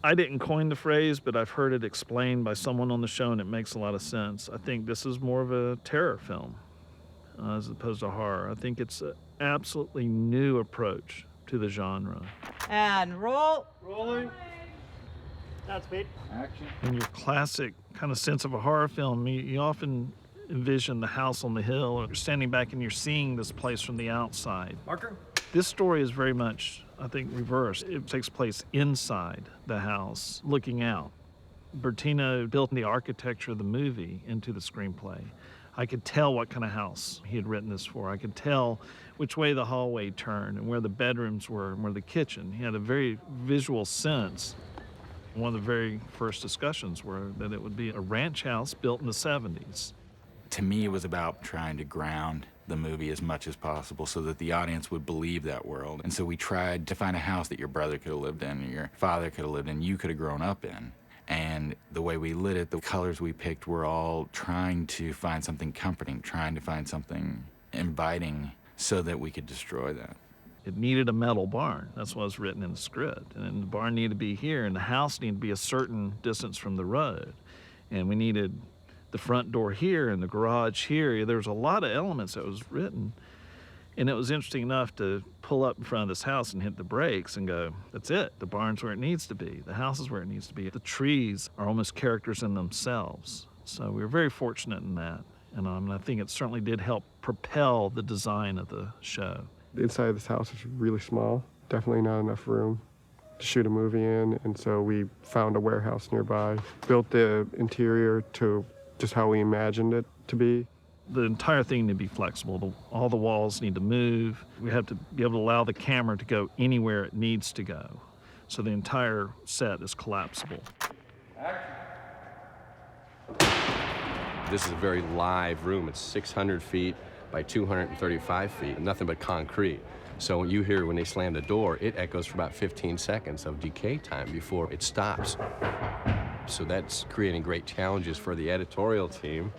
I didn't coin the phrase, but I've heard it explained by someone on the show, and it makes a lot of sense. I think this is more of a terror film as opposed to horror. I think it's an absolutely new approach to the genre. And roll. Rolling. That's speed. Action. In your classic kind of sense of a horror film, you often envision the house on the hill, or you're standing back and you're seeing this place from the outside. Marker. This story is very much, I think, reversed. It takes place inside the house, looking out. Bertino built the architecture of the movie into the screenplay. I could tell what kind of house he had written this for. I could tell which way the hallway turned and where the bedrooms were and where the kitchen. He had a very visual sense. One of the very first discussions were that it would be a ranch house built in the 70s. To me, it was about trying to ground the movie as much as possible so that the audience would believe that world. And so we tried to find a house that your brother could have lived in, or your father could have lived in, you could have grown up in. And the way we lit it, the colors we picked were all trying to find something comforting, trying to find something inviting so that we could destroy that. It needed a metal barn. That's what was written in the script. And the barn needed to be here, and the house needed to be a certain distance from the road. And we needed the front door here and the garage here. There was a lot of elements that was written. And it was interesting enough to pull up in front of this house and hit the brakes and go, that's it. The barn's where it needs to be. The house is where it needs to be. The trees are almost characters in themselves. So we were very fortunate in that. And I think it certainly did help propel the design of the show. The inside of this house is really small, definitely not enough room to shoot a movie in, and so we found a warehouse nearby, built the interior to just how we imagined it to be. The entire thing need to be flexible. All the walls need to move. We have to be able to allow the camera to go anywhere it needs to go. So the entire set is collapsible. This is a very live room. It's 600 feet by 235 feet, nothing but concrete. So when you hear when they slam the door, it echoes for about 15 seconds of decay time before it stops. So that's creating great challenges for the editorial team.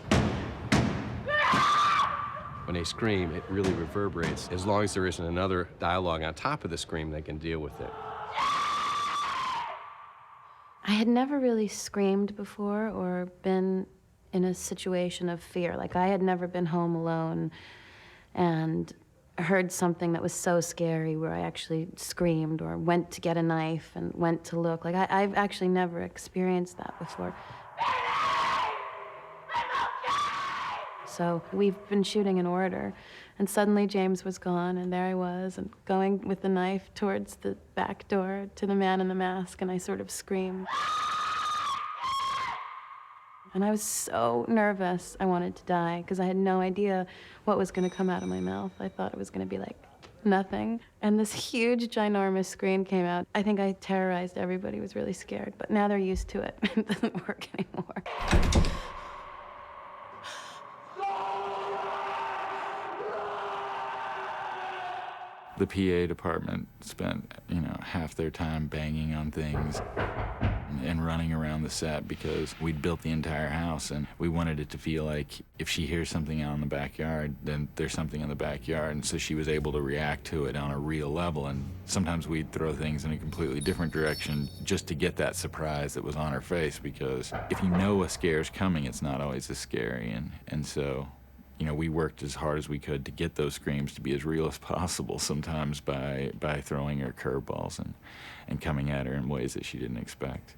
When they scream, it really reverberates. As long as there isn't another dialogue on top of the scream, they can deal with it. I had never really screamed before or been in a situation of fear. Like, I had never been home alone and heard something that was so scary where I actually screamed or went to get a knife and went to look. Like, I've actually never experienced that before. So we've been shooting in order, and suddenly James was gone, and there I was, and going with the knife towards the back door to the man in the mask, and I sort of screamed. And I was so nervous, I wanted to die, because I had no idea what was going to come out of my mouth. I thought it was going to be like nothing. And this huge, ginormous screen came out. I think I terrorized everybody, was really scared, but now they're used to it. It doesn't work anymore. The PA department spent, half their time banging on things and running around the set because we'd built the entire house and we wanted it to feel like if she hears something out in the backyard, then there's something in the backyard. And so she was able to react to it on a real level. And sometimes we'd throw things in a completely different direction just to get that surprise that was on her face, because if you know a scare's coming, it's not always as scary. And so we worked as hard as we could to get those screams to be as real as possible, sometimes by throwing her curveballs and coming at her in ways that she didn't expect.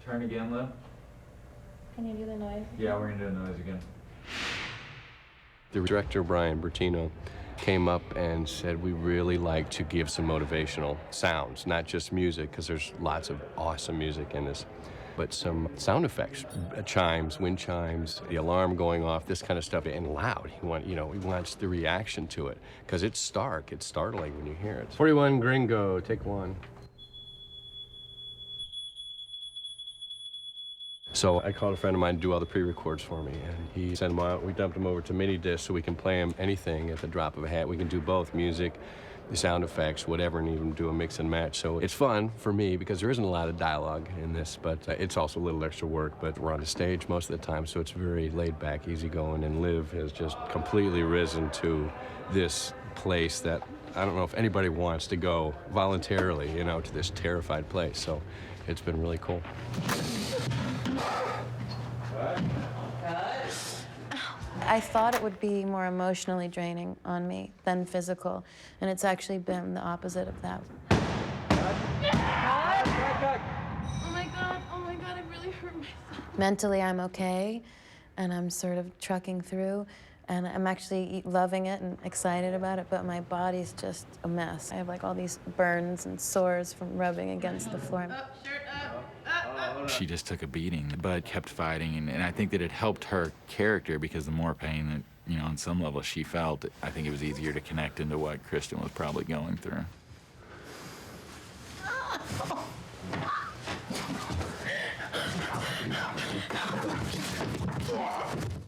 Turn again, Liv. Can you do the noise? Yeah, we're going to do a noise again. The director, Bryan Bertino, came up and said, we really like to give some motivational sounds, not just music, because there's lots of awesome music in this, but some sound effects, chimes, wind chimes, the alarm going off, this kind of stuff, and loud. He wants the reaction to it, because it's stark, it's startling when you hear it. 41 Gringo, take one. So I called a friend of mine to do all the pre-records for me, and he sent them out. We dumped them over to mini disc so we can play them anything at the drop of a hat. We can do both music, the sound effects, whatever, and even do a mix and match. So it's fun for me because there isn't a lot of dialogue in this, but it's also a little extra work. But we're on the stage most of the time, so it's very laid back, easy going, and Liv has just completely risen to this place that I don't know if anybody wants to go voluntarily, you know, to this terrified place. So it's been really cool. I thought it would be more emotionally draining on me than physical, and it's actually been the opposite of that. Oh my God, I really hurt myself. Mentally, I'm okay, and I'm sort of trucking through, and I'm actually loving it and excited about it, but my body's just a mess. I have like all these burns and sores from rubbing against the floor. Up, shirt up. She just took a beating, but kept fighting, and I think that it helped her character because the more pain that, you know, on some level she felt, I think it was easier to connect into what Kristen was probably going through.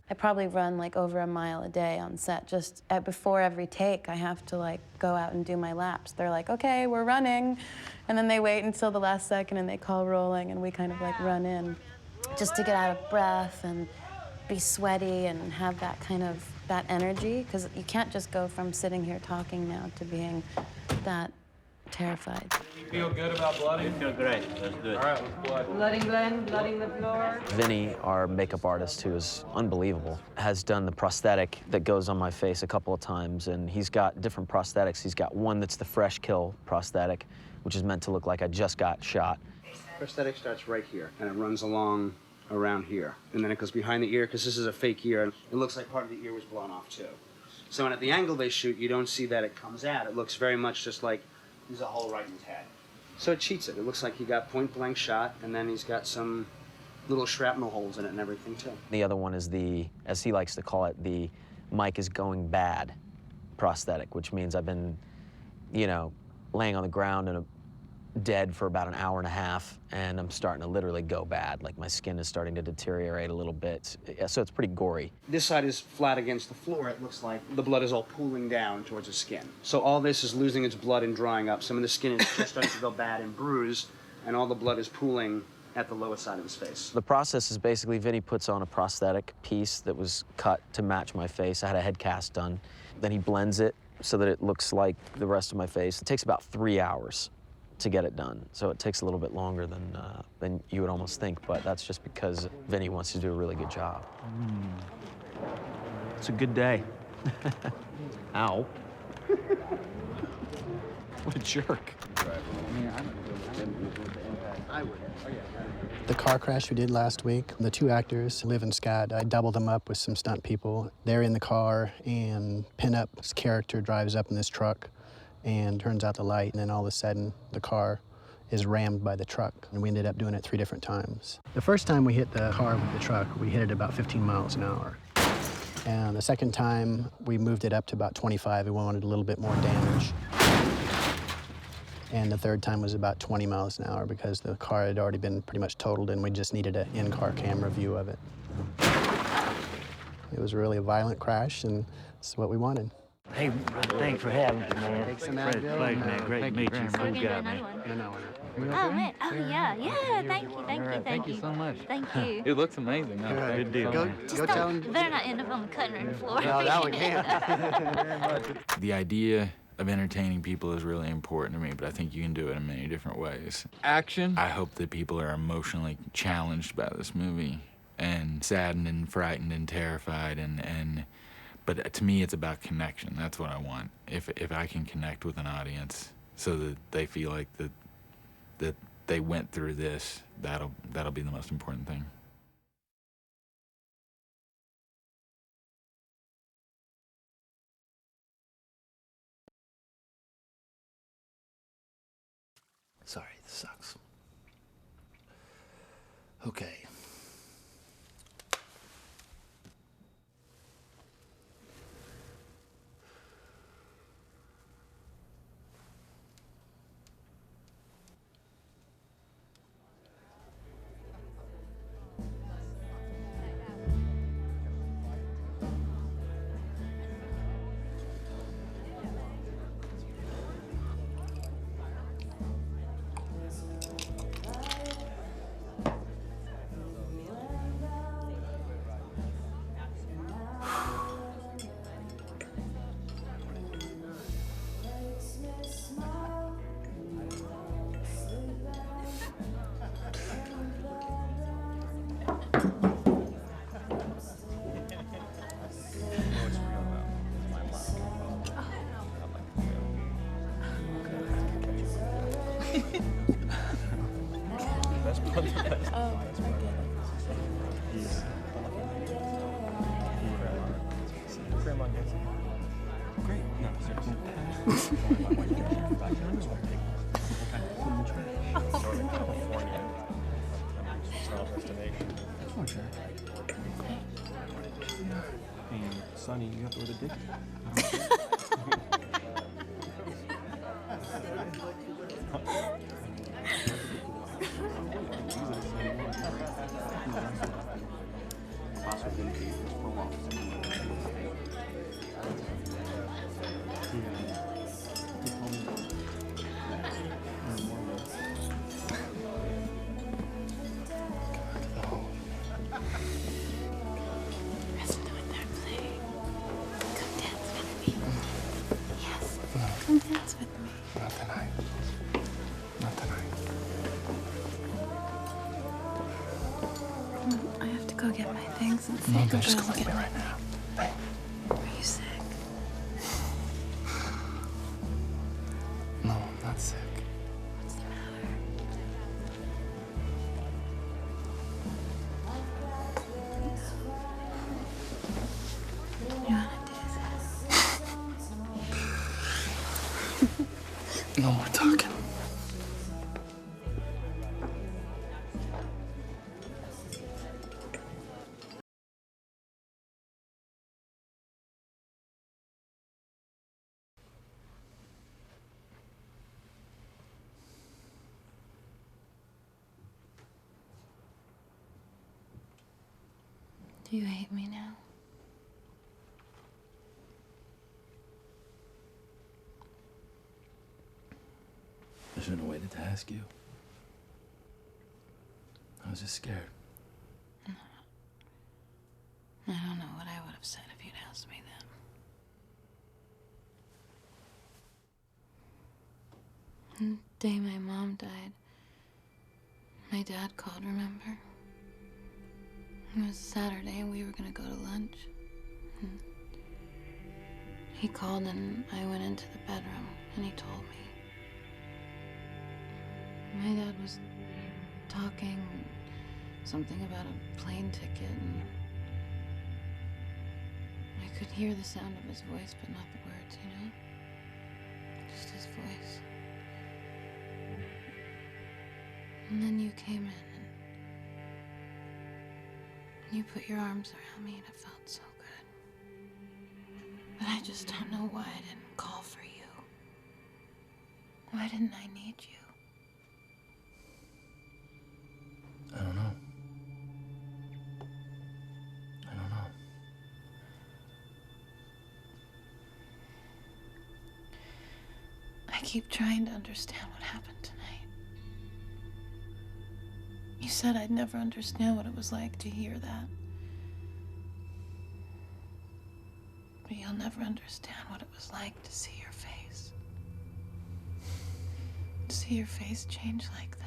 I probably run like over a mile a day on set. Just before every take, I have to like go out and do my laps. They're like, okay, we're running. And then they wait until the last second and they call rolling and we kind of like run in just to get out of breath and be sweaty and have that kind of, that energy. Because you can't just go from sitting here talking now to being that terrified. You feel good about blooding? I feel great. Let's do it. All right, let's blood. Blooding Glenn, blooding the floor. Vinny, our makeup artist, who is unbelievable, has done the prosthetic that goes on my face a couple of times, and he's got different prosthetics. He's got one that's the fresh kill prosthetic, which is meant to look like I just got shot. Prosthetic starts right here, and it runs along around here. And then it goes behind the ear, because this is a fake ear. It looks like part of the ear was blown off, too. So at the angle they shoot, you don't see that it comes out. It looks very much just like there's a hole right in his head. So it cheats it. It looks like he got point-blank shot, and then he's got some little shrapnel holes in it and everything, too. The other one is the, as he likes to call it, the Mike is going bad prosthetic, which means I've been, you know, laying on the ground and dead for about an hour and a half, and I'm starting to literally go bad. Like my skin is starting to deteriorate a little bit, so it's pretty gory. This side is flat against the floor. It looks like the blood is all pooling down towards the skin. So all this is losing its blood and drying up. Some of the skin is just starting to go bad and bruise, and all the blood is pooling at the lower side of his face. The process is basically Vinny puts on a prosthetic piece that was cut to match my face. I had a head cast done. Then he blends it so that it looks like the rest of my face. It takes about 3 hours to get it done. So it takes a little bit longer than you would almost think, but that's just because Vinny wants to do a really good job. It's a good day. Ow. What a jerk. The car crash we did last week, the two actors, Liv and Scott, I doubled them up with some stunt people. They're in the car, and Pinup's character drives up in this truck and turns out the light, and then all of a sudden the car is rammed by the truck, and we ended up doing it 3 different times. The first time we hit the car with the truck, we hit it about 15 miles an hour. And the second time, we moved it up to about 25. We wanted a little bit more damage. And the third time was about 20 miles an hour because the car had already been pretty much totaled, and we just needed an in-car camera view of it. It was really a violent crash, and it's what we wanted. Hey, thanks for having me, man. Take some Pleasure, Advil, man. Great to meet you. Cool guy, man. Oh, man. Oh, yeah. Thank you so much. Thank you. It looks amazing. Good deal. Just don't, better not end up on the cutting room floor. No, that we can't. The idea of entertaining people is really important to me, but I think you can do it in many different ways. Action. I hope that people are emotionally challenged by this movie and saddened and frightened and terrified but to me it's about connection. That's what I want. If I can connect with an audience so that they feel like that they went through this, that'll be the most important thing. Sorry, this sucks. Okay. Sonny, you have to order Dickie. Listen to what they're playing. Come dance with me. Yes. Come dance with me. Not tonight. Not tonight. I have to go get my things and No, think just about come with me right now. Hey. Are you sick? No, I'm not sick. What's the matter? You wanna do this? No more talking. Do you hate me now? I shouldn't have waited to ask you. I was just scared. I don't know what I would have said if you'd asked me that. The day my mom died, my dad called, remember? It was Saturday and we were gonna go to lunch. And he called and I went into the bedroom and he told me. My dad was talking something about a plane ticket and I could hear the sound of his voice but not the words, you know? Just his voice. And then you came in and you put your arms around me and it felt so good. But I just don't know why I didn't call for you. Why didn't I need you? I don't know. I don't know. I keep trying to understand what happened tonight. You said I'd never understand what it was like to hear that. But you'll never understand what it was like to see your face. To see your face change like that.